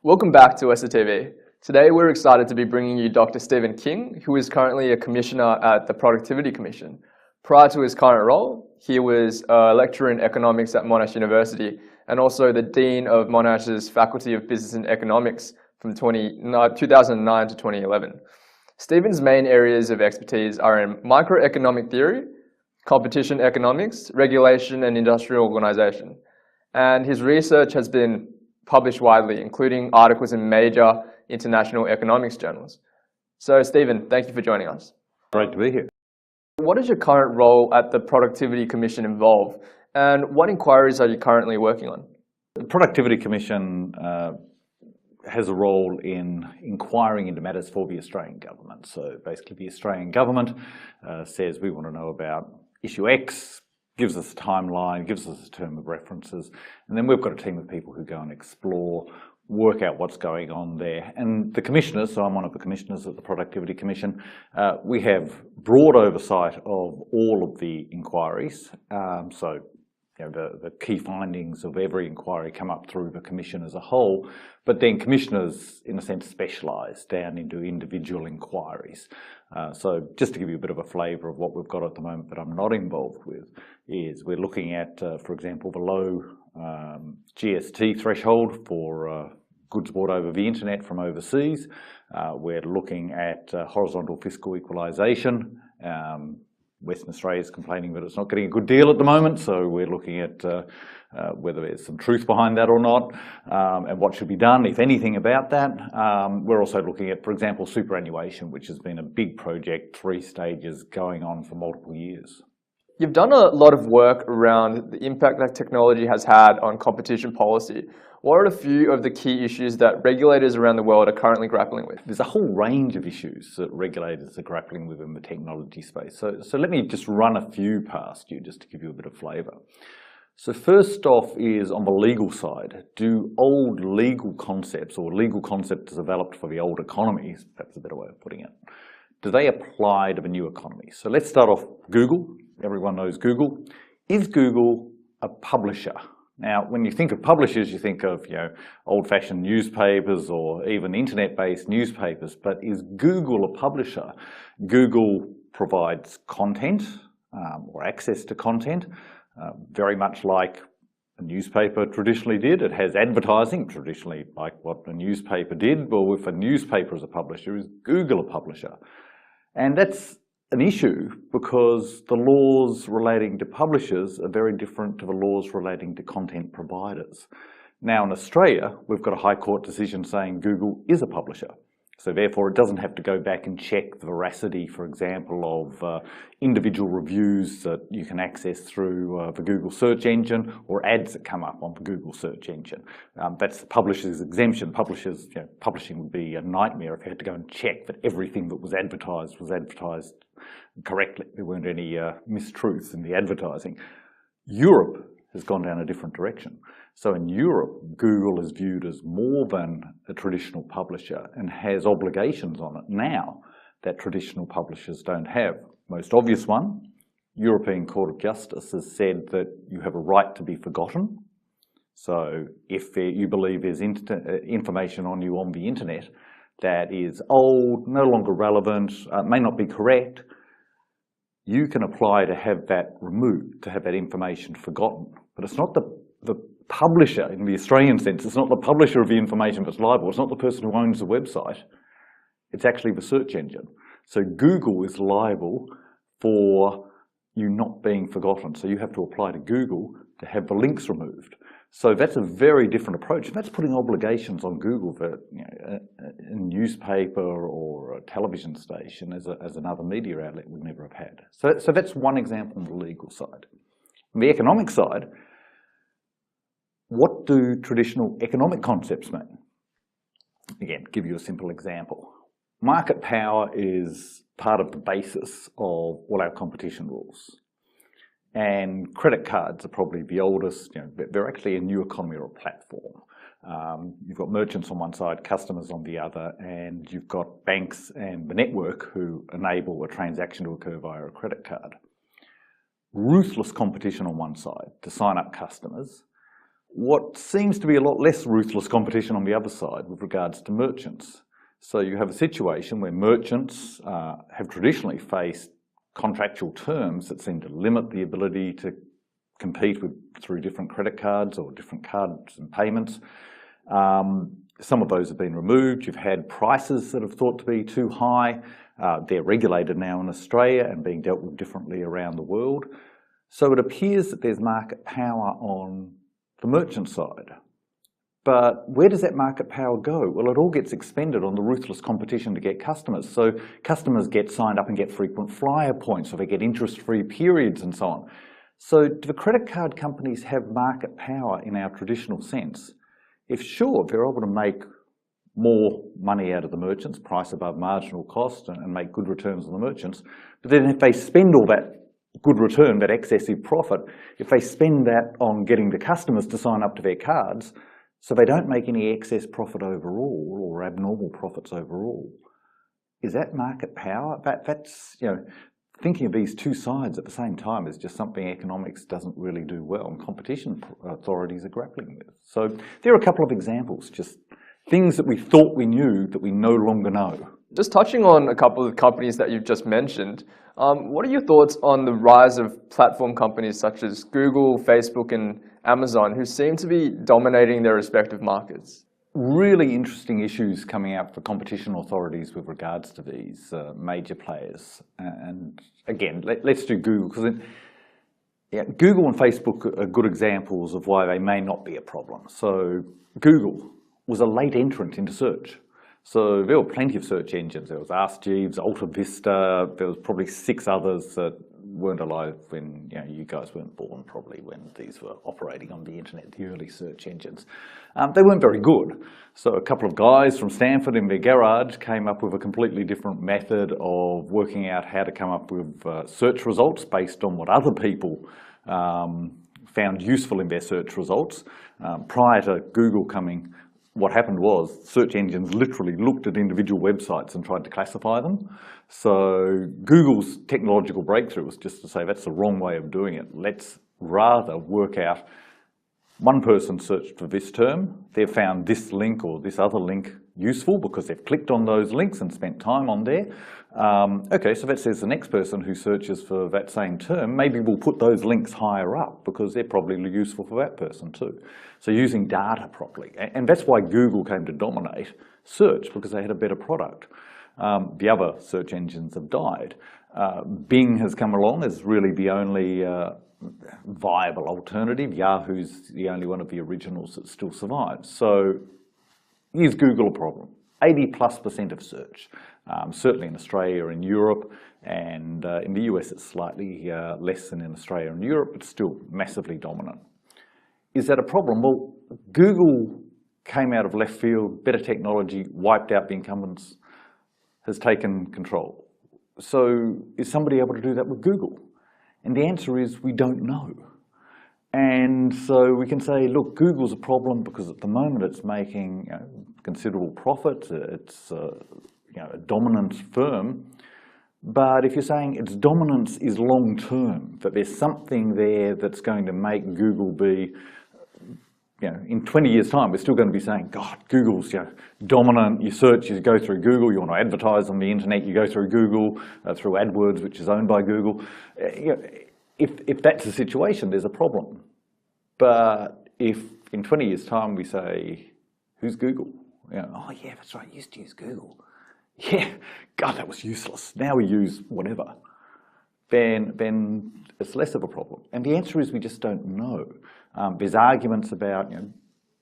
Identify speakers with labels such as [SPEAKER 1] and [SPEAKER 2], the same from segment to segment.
[SPEAKER 1] Welcome back to ESSA TV. Today we're excited to be bringing you Dr. Stephen King, who is currently a commissioner at the Productivity Commission. Prior to his current role, he was a lecturer in economics at Monash University and also the Dean of Monash's Faculty of Business and Economics from 2009 to 2011. Stephen's main areas of expertise are in microeconomic theory, competition economics, regulation and industrial organization. And his research has been published widely, including articles in major international economics journals. So Stephen, thank you for joining us.
[SPEAKER 2] Great to be here.
[SPEAKER 1] What does your current role at the Productivity Commission involve, and what inquiries are you currently working on?
[SPEAKER 2] The Productivity Commission has a role in inquiring into matters for the Australian government. So basically the Australian government says we want to know about issue X, gives us a timeline, gives us a term of references, and then we've got a team of people who go and explore, work out what's going on there. And the commissioners, so I'm one of the commissioners at the Productivity Commission, we have broad oversight of all of the inquiries. So the key findings of every inquiry come up through the commission as a whole, but then commissioners, in a sense, specialise down into individual inquiries. So just to give you a bit of a flavour of what we've got at the moment that I'm not involved with, is we're looking at, for example, the low GST threshold for goods bought over the internet from overseas. We're looking at horizontal fiscal equalisation. Western Australia is complaining that it's not getting a good deal at the moment, so we're looking at whether there's some truth behind that or not, and what should be done, if anything, about that. We're also looking at, for example, superannuation, which has been a big project, 3 stages going on for multiple years.
[SPEAKER 1] You've done a lot of work around the impact that technology has had on competition policy. What are a few of the key issues that regulators around the world are currently grappling with?
[SPEAKER 2] There's a whole range of issues that regulators are grappling with in the technology space. So let me just run a few past you, just to give you a bit of flavour. So first off is on the legal side. Do old legal concepts, or legal concepts developed for the old economies, perhaps a better way of putting it, do they apply to the new economy? So let's start off Google. Everyone knows Google. Is Google a publisher? Now, when you think of publishers, you think of old-fashioned newspapers or even internet-based newspapers, but is Google a publisher? Google provides content or access to content, very much like a newspaper traditionally did. It has advertising, traditionally like what a newspaper did. Well, if a newspaper is a publisher, is Google a publisher? And that's an issue because the laws relating to publishers are very different to the laws relating to content providers. Now in Australia, we've got a High Court decision saying Google is a publisher. So therefore it doesn't have to go back and check the veracity, for example, of individual reviews that you can access through the Google search engine or ads that come up on the Google search engine. That's the publisher's exemption. Publishing would be a nightmare if you had to go and check that everything that was advertised correctly. There weren't any mistruths in the advertising. Europe has gone down a different direction. So in Europe, Google is viewed as more than a traditional publisher and has obligations on it now that traditional publishers don't have. Most obvious one, European Court of Justice has said that you have a right to be forgotten. So if you believe there's information on you on the internet that is old, no longer relevant, may not be correct, you can apply to have that removed, to have that information forgotten. But it's not the publisher, in the Australian sense, it's not the publisher of the information that's liable, it's not the person who owns the website, it's actually the search engine. So Google is liable for you not being forgotten. So you have to apply to Google to have the links removed. So that's a very different approach, and that's putting obligations on Google that a newspaper or a television station as another media outlet would never have had. So that's one example on the legal side. On the economic side, what do traditional economic concepts mean? Again, give you a simple example. Market power is part of the basis of all our competition rules. And credit cards are probably the oldest, they're actually a new economy or a platform. You've got merchants on one side, customers on the other, and you've got banks and the network who enable a transaction to occur via a credit card. Ruthless competition on one side to sign up customers, What seems to be a lot less ruthless competition on the other side with regards to merchants. So you have a situation where merchants have traditionally faced contractual terms that seem to limit the ability to compete through different credit cards or different cards and payments. Some of those have been removed. You've had prices that have thought to be too high. They're regulated now in Australia and being dealt with differently around the world. So it appears that there's market power on the merchant side. But where does that market power go? Well, it all gets expended on the ruthless competition to get customers. So customers get signed up and get frequent flyer points, or they get interest-free periods and so on. So do the credit card companies have market power in our traditional sense? If sure, they're able to make more money out of the merchants, price above marginal cost, and make good returns on the merchants. But then if they spend all that good return, that excessive profit, if they spend that on getting the customers to sign up to their cards, so they don't make any excess profit overall or abnormal profits overall, is that market power? That's, you know, thinking of these two sides at the same time is just something economics doesn't really do well, and competition authorities are grappling with. So there are a couple of examples, just things that we thought we knew that we no longer know.
[SPEAKER 1] Just touching on a couple of companies that you've just mentioned, what are your thoughts on the rise of platform companies such as Google, Facebook, and Amazon, who seem to be dominating their respective markets?
[SPEAKER 2] Really interesting issues coming out for competition authorities with regards to these major players. And again, let's do Google, because Google and Facebook are good examples of why they may not be a problem. So Google was a late entrant into search. So there were plenty of search engines. There was Ask Jeeves, Alta Vista, there was probably 6 others that weren't alive when, you know, you guys weren't born probably when these were operating on the internet, the early search engines. They weren't very good. So a couple of guys from Stanford in their garage came up with a completely different method of working out how to come up with search results based on what other people found useful in their search results. Prior to Google coming, what happened was search engines literally looked at individual websites and tried to classify them. So Google's technological breakthrough was just to say that's the wrong way of doing it. Let's rather work out, one person searched for this term, they've found this link or this other link useful because they've clicked on those links and spent time on there. Okay, so that says the next person who searches for that same term, maybe we'll put those links higher up because they're probably useful for that person too. So using data properly. And that's why Google came to dominate search, because they had a better product. The other search engines have died. Bing has come along as really the only viable alternative. Yahoo's the only one of the originals that still survives. So is Google a problem? 80+% of search, certainly in Australia and Europe, and in the US it's slightly less than in Australia and Europe, but still massively dominant. Is that a problem? Well, Google came out of left field, better technology, wiped out the incumbents, has taken control. So is somebody able to do that with Google? And the answer is we don't know. And so we can say, look, Google's a problem because at the moment it's making, you know, considerable profit. It's a dominant firm. But if you're saying its dominance is long-term, that there's something there that's going to make Google be, you know, in 20 years' time, we're still going to be saying, God, Google's, you know, dominant. You search, you go through Google. You want to advertise on the internet, you go through Google, through AdWords, which is owned by Google. You know, if that's the situation, there's a problem. But if in 20 years' time we say, who's Google? You know, oh yeah, that's right, I used to use Google. Yeah, God, that was useless. Now we use whatever. Then it's less of a problem. And the answer is we just don't know. There's arguments about, you know,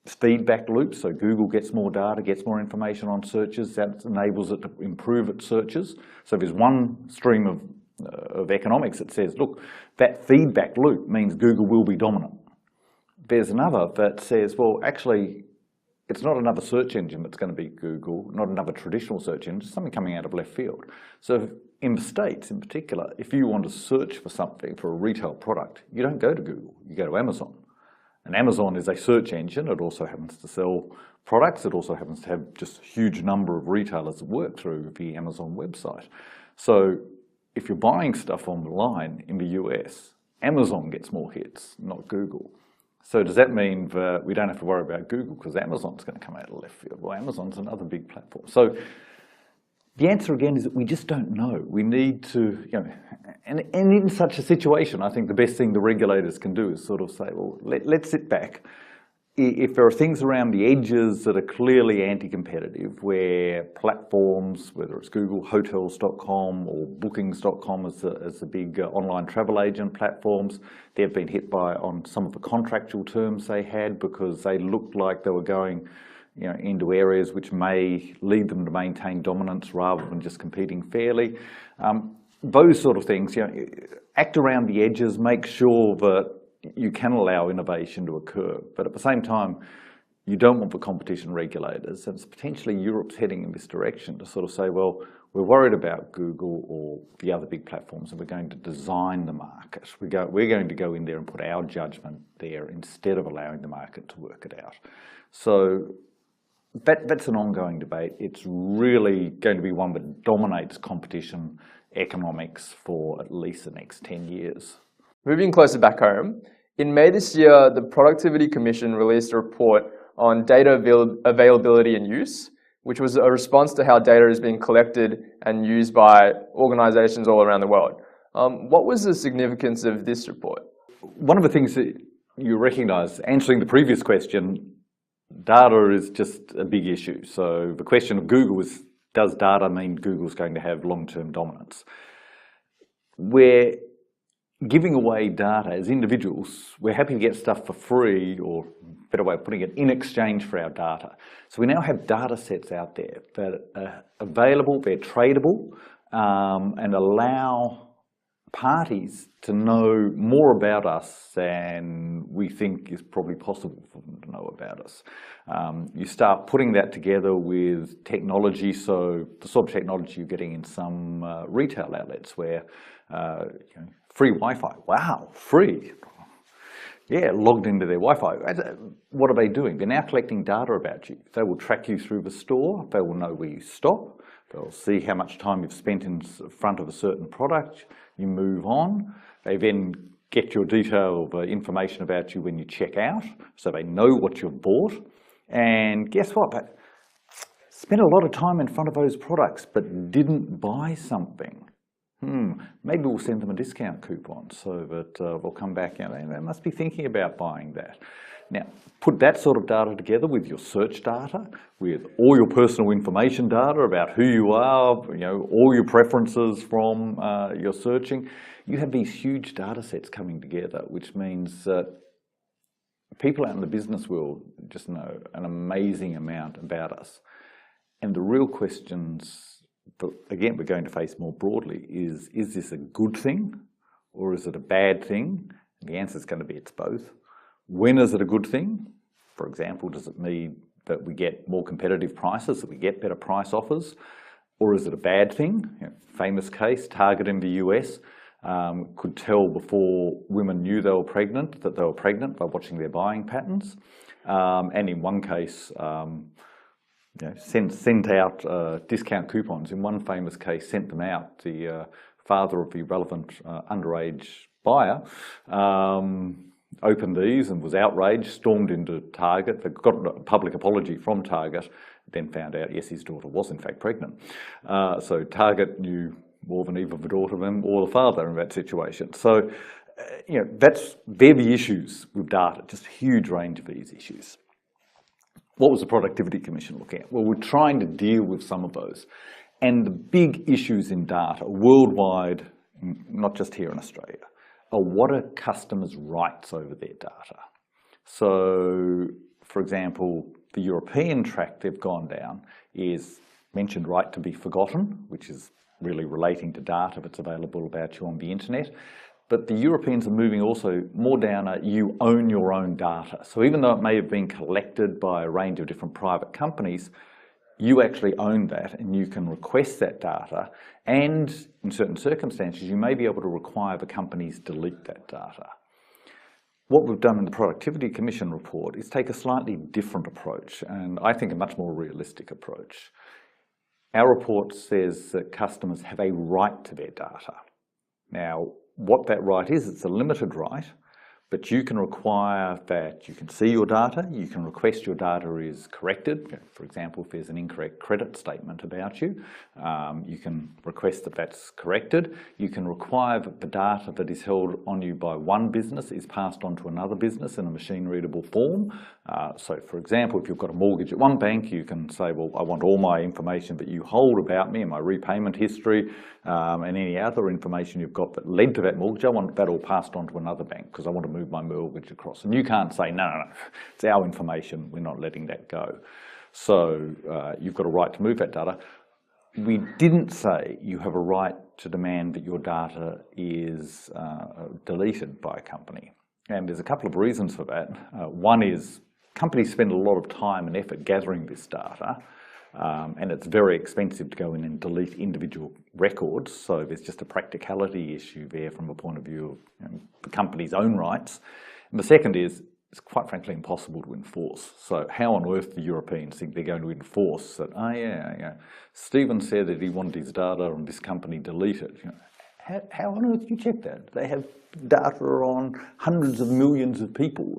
[SPEAKER 2] feedback loops. So Google gets more data, gets more information on searches. That enables it to improve its searches. So there's one stream of economics that says, look, that feedback loop means Google will be dominant. There's another that says, well, actually, it's not another search engine that's going to beat Google, not another traditional search engine, something coming out of left field. So in the States in particular, if you want to search for something, for a retail product, you don't go to Google, you go to Amazon. And Amazon is a search engine. It also happens to sell products. It also happens to have just a huge number of retailers that work through the Amazon website. So if you're buying stuff online in the US, Amazon gets more hits, not Google. So does that mean that we don't have to worry about Google because Amazon's going to come out of left field? Well, Amazon's another big platform. So the answer again is that we just don't know. We need to, and in such a situation, I think the best thing the regulators can do is sort of say, well, let's sit back. If there are things around the edges that are clearly anti-competitive, where platforms, whether it's Google, Hotels.com or Bookings.com as the big online travel agent platforms, they've been hit on some of the contractual terms they had because they looked like they were going into areas which may lead them to maintain dominance rather than just competing fairly. Those sort of things, act around the edges, make sure that you can allow innovation to occur, but at the same time, you don't want the competition regulators, and it's potentially Europe's heading in this direction to sort of say, well, we're worried about Google or the other big platforms, and we're going to design the market. We're going to go in there and put our judgment there instead of allowing the market to work it out. So that's an ongoing debate. It's really going to be one that dominates competition economics for at least the next 10 years.
[SPEAKER 1] Moving closer back home, in May this year, the Productivity Commission released a report on data availability and use, which was a response to how data is being collected and used by organizations all around the world. What was the significance of this report?
[SPEAKER 2] One of the things that you recognize, answering the previous question, data is just a big issue. So the question of Google is, does data mean Google's going to have long-term dominance? We're giving away data as individuals. We're happy to get stuff for free, or a better way of putting it, in exchange for our data. So we now have data sets out there that are available, they're tradable, and allow parties to know more about us than we think is probably possible for them to know about us. You start putting that together with technology, so the sort of technology you're getting in some retail outlets where free Wi-Fi, wow, free. Yeah, logged into their Wi-Fi. What are they doing? They're now collecting data about you. They will track you through the store. They will know where you stop. They'll see how much time you've spent in front of a certain product. You move on. They then get your detailed information about you when you check out, so they know what you've bought. And guess what? They spent a lot of time in front of those products, but didn't buy something. Maybe we'll send them a discount coupon so that they'll come back. They must be thinking about buying that. Now, put that sort of data together with your search data, with all your personal information data about who you are, all your preferences from your searching. You have these huge data sets coming together, which means that people out in the business world just know an amazing amount about us. And the real questions, but again, we're going to face more broadly, is this a good thing or is it a bad thing? And the answer is going to be it's both. When is it a good thing? For example, does it mean that we get more competitive prices, that we get better price offers? Or is it a bad thing? Famous case, Target in the US could tell before women knew they were pregnant that they were pregnant by watching their buying patterns. And in one case, sent out discount coupons. In one famous case, sent them out. The father of the relevant underage buyer opened these and was outraged, stormed into Target. They got a public apology from Target, then found out, yes, his daughter was in fact pregnant. So Target knew more than either the daughter or the father in that situation. So, they're the issues with data, just a huge range of these issues. What was the Productivity Commission looking at? Well, we're trying to deal with some of those. And the big issues in data worldwide, not just here in Australia, are what are customers' rights over their data? So, for example, the European track they've gone down is mentioned right to be forgotten, which is really relating to data that's available about you on the internet. But the Europeans are moving also more down you own your own data. So even though it may have been collected by a range of different private companies, you actually own that and you can request that data. And in certain circumstances, you may be able to require the companies delete that data. What we've done in the Productivity Commission report is take a slightly different approach, and I think a much more realistic approach. Our report says that customers have a right to their data. Now, what that right is, it's a limited right, But you can require that you can see your data, you can request your data is corrected. For example, if there's an incorrect credit statement about you, you can request that that's corrected. You can require that the data that is held on you by one business is passed on to another business in a machine-readable form. So for example, if you've got a mortgage at one bank, you can say, well, I want all my information that you hold about me and my repayment history and any other information you've got that led to that mortgage, I want that all passed on to another bank because I want to move my mortgage across. And you can't say, no, it's our information, we're not letting that go. So you've got a right to move that data. We didn't say you have a right to demand that your data is deleted by a company. And there's a couple of reasons for that. One is companies spend a lot of time and effort gathering this data, and it's very expensive to go in and delete individual records. So there's just a practicality issue there from a point of view of the company's own rights. And the second is, it's quite frankly impossible to enforce. So how on earth do Europeans think they're going to enforce that, Stephen said that he wanted his data on this company deleted. How on earth do you check that? They have data on hundreds of millions of people.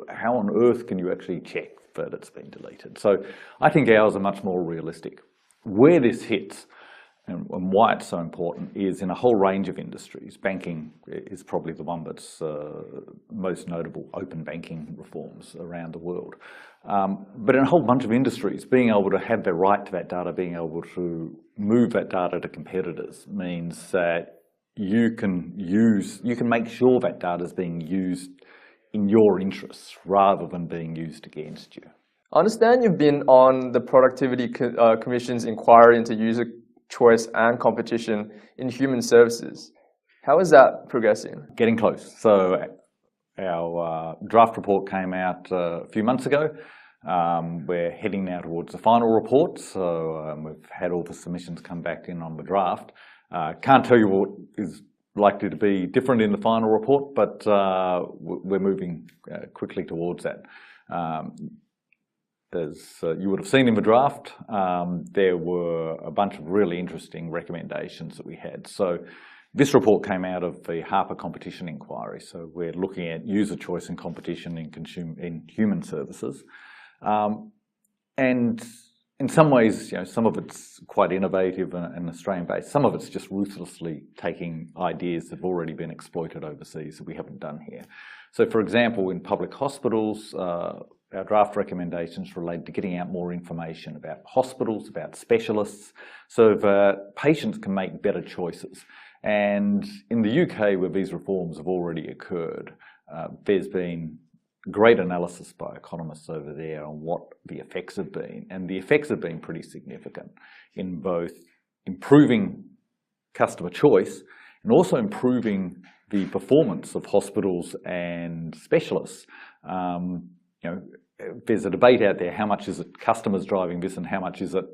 [SPEAKER 2] How on earth can you actually check that it's been deleted? So I think ours are much more realistic. Where this hits and why it's so important is in a whole range of industries. Banking is probably the one that's most notable, open banking reforms around the world. But in a whole bunch of industries, being able to have the right to that data, being able to move that data to competitors means that you can make sure that data is being used in your interests rather than being used against you.
[SPEAKER 1] I understand you've been on the Productivity Commission's inquiry into user choice and competition in human services. How is that progressing?
[SPEAKER 2] Getting close. So our draft report came out a few months ago. We're heading now towards the final report. So we've had all the submissions come back in on the draft. Can't tell you what is likely to be different in the final report, but we're moving quickly towards that. As you would have seen in the draft, there were a bunch of really interesting recommendations that we had. So this report came out of the Harper Competition Inquiry. So we're looking at user choice and competition in human services. And in some ways, some of it's quite innovative and Australian-based. Some of it's just ruthlessly taking ideas that have already been exploited overseas that we haven't done here. So for example, in public hospitals, our draft recommendations relate to getting out more information about hospitals, about specialists, so that patients can make better choices. And in the UK, where these reforms have already occurred, there's been great analysis by economists over there on what the effects have been. And the effects have been pretty significant in both improving customer choice and also improving the performance of hospitals and specialists. There's a debate out there, how much is it customers driving this and how much is it,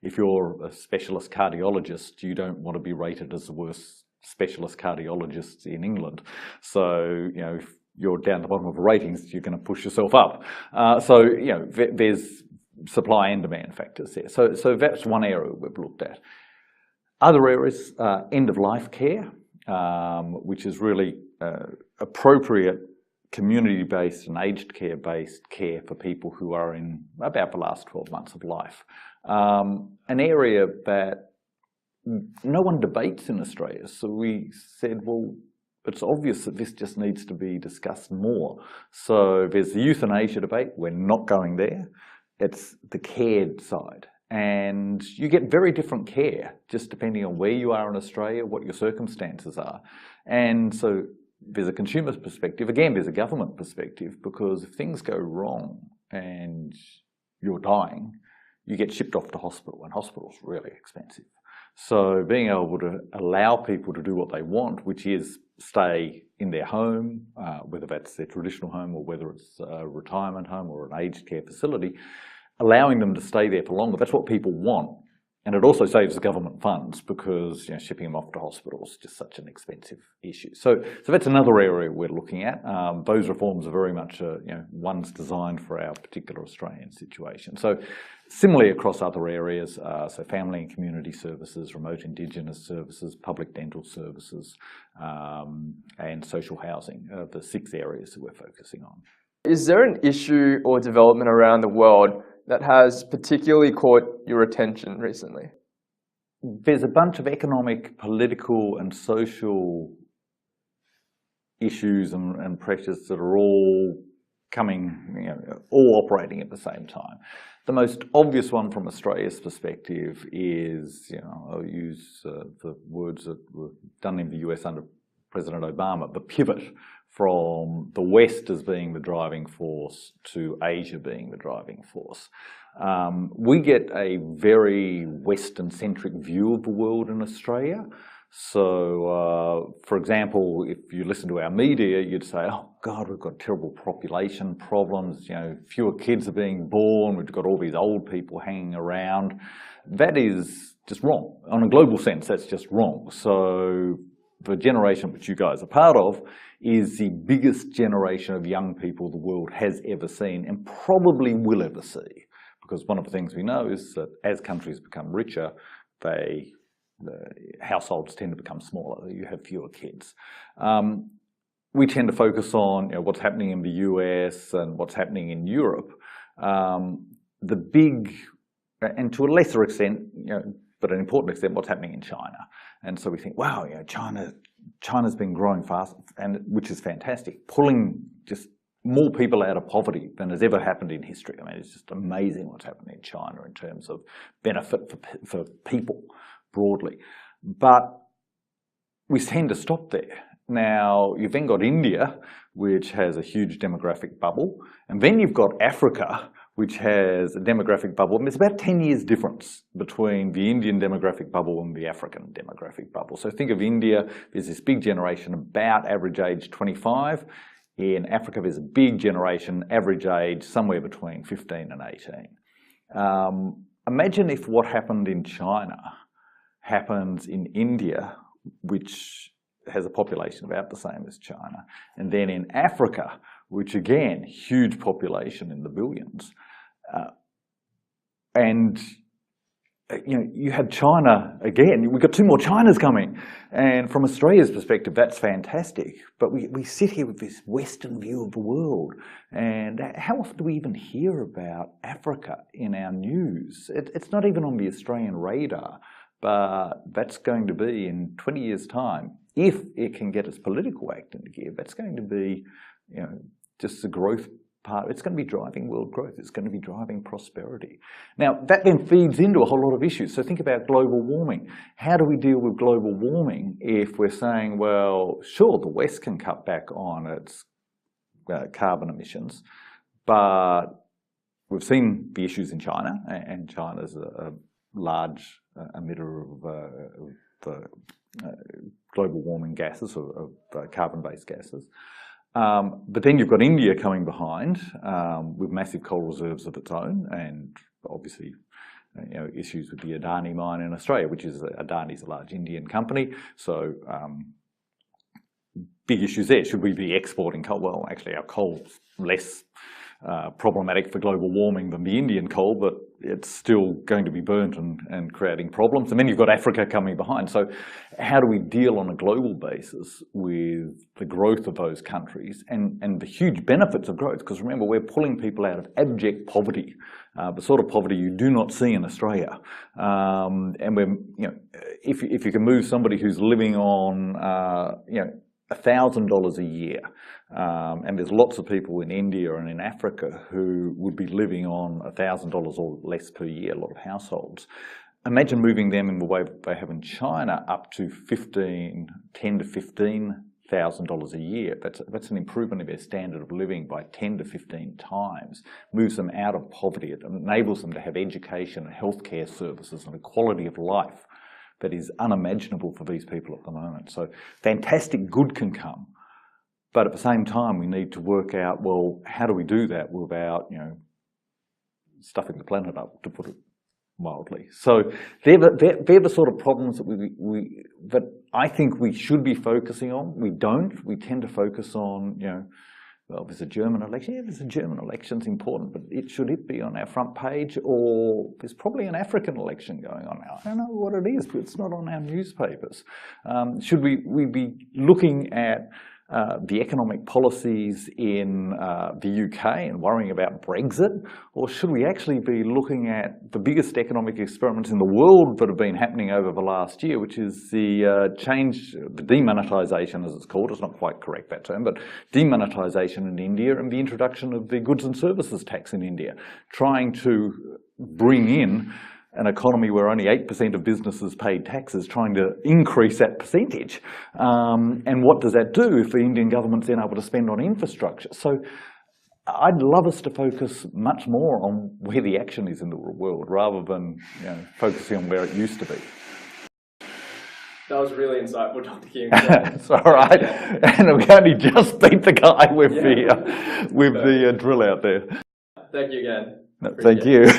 [SPEAKER 2] if you're a specialist cardiologist, you don't want to be rated as the worst specialist cardiologist in England. So, if you're down the bottom of the ratings, you're going to push yourself up. There's supply and demand factors there. So that's one area we've looked at. Other areas, end-of-life care, which is really appropriate community-based and aged care-based care for people who are in about the last 12 months of life. An area that no one debates in Australia. So we said, well, it's obvious that this just needs to be discussed more. So there's the euthanasia debate. We're not going there. It's the care side. And you get very different care just depending on where you are in Australia, what your circumstances are. And so there's a consumer's perspective. Again, there's a government perspective, because if things go wrong and you're dying, you get shipped off to hospital, and hospital's really expensive. So being able to allow people to do what they want, which is stay in their home, whether that's their traditional home or whether it's a retirement home or an aged care facility, allowing them to stay there for longer, that's what people want. And it also saves the government funds because shipping them off to hospitals is just such an expensive issue. So that's another area we're looking at. Those reforms are very much ones designed for our particular Australian situation. So similarly across other areas, so family and community services, remote Indigenous services, public dental services, and social housing are the 6 areas that we're focusing on.
[SPEAKER 1] Is there an issue or development around the world that has particularly caught your attention recently?
[SPEAKER 2] There's a bunch of economic, political and social issues and pressures that are all coming, all operating at the same time. The most obvious one from Australia's perspective is, I'll use the words that were done in the US under President Obama, the pivot from the West as being the driving force to Asia being the driving force. We get a very Western-centric view of the world in Australia. So, for example, if you listen to our media, you'd say, oh God, we've got terrible population problems, fewer kids are being born, we've got all these old people hanging around. That is just wrong. On a global sense, that's just wrong. So the generation which you guys are part of is the biggest generation of young people the world has ever seen and probably will ever see. Because one of the things we know is that as countries become richer, the households tend to become smaller, you have fewer kids. We tend to focus on what's happening in the US and what's happening in Europe. The big, and to a lesser extent, but an important extent, what's happening in China. And so we think, wow, China's been growing fast, and which is fantastic, pulling just more people out of poverty than has ever happened in history. I mean, it's just amazing what's happening in China in terms of benefit for people broadly. But we tend to stop there. Now, you've then got India, which has a huge demographic bubble, and then you've got Africa, which has a demographic bubble. And there's about 10 years difference between the Indian demographic bubble and the African demographic bubble. So think of India, there's this big generation, about average age 25. In Africa, there's a big generation, average age somewhere between 15 and 18. Imagine if what happened in China happens in India, which has a population about the same as China, and then in Africa, which again, huge population in the billions. And you had China again, we've got 2 more Chinas coming. And from Australia's perspective, that's fantastic. But we sit here with this Western view of the world. And how often do we even hear about Africa in our news? It's not even on the Australian radar, but that's going to be in 20 years' time. If it can get its political act into gear, that's going to be, just the growth part. It's going to be driving world growth. It's going to be driving prosperity. Now, that then feeds into a whole lot of issues. So think about global warming. How do we deal with global warming if we're saying, well, sure, the West can cut back on its carbon emissions, but we've seen the issues in China, and China's a large emitter of global warming gases, of carbon-based gases. But then you've got India coming behind with massive coal reserves of its own, and obviously issues with the Adani mine in Australia, which is Adani's a large Indian company. So big issues there. Should we be exporting coal? Well, actually, our coal's less problematic for global warming than the Indian coal, but it's still going to be burnt and creating problems. And then you've got Africa coming behind. So how do we deal on a global basis with the growth of those countries and the huge benefits of growth? Because remember, we're pulling people out of abject poverty, the sort of poverty you do not see in Australia. And we're, if you can move somebody who's living on, $1,000 a year, and there's lots of people in India and in Africa who would be living on $1,000 or less per year, a lot of households. Imagine moving them in the way that they have in China up to $10,000 to $15,000 a year. That's an improvement in their standard of living by 10 to 15 times. Moves them out of poverty. It enables them to have education and healthcare services and a quality of life that is unimaginable for these people at the moment. So fantastic good can come. But at the same time, we need to work out, well, how do we do that without, stuffing the planet up, to put it mildly. So they're the sort of problems that I think we should be focusing on. We don't. We tend to focus on, well, there's a German election. Yeah, there's a German election's important, but should it be on our front page? Or there's probably an African election going on now. I don't know what it is, but it's not on our newspapers. Should we be looking at the economic policies in the UK and worrying about Brexit? Or should we actually be looking at the biggest economic experiments in the world that have been happening over the last year, which is the the demonetisation, as it's called, it's not quite correct that term, but demonetisation in India and the introduction of the goods and services tax in India, trying to bring in an economy where only 8% of businesses paid taxes, trying to increase that percentage. And what does that do if the Indian government's then able to spend on infrastructure? So I'd love us to focus much more on where the action is in the world, rather than focusing on where it used to be.
[SPEAKER 1] That was really insightful, Dr. King.
[SPEAKER 2] It's all right. Yeah. And we only just beat the guy with the drill out there.
[SPEAKER 1] Thank you again.
[SPEAKER 2] No, thank you.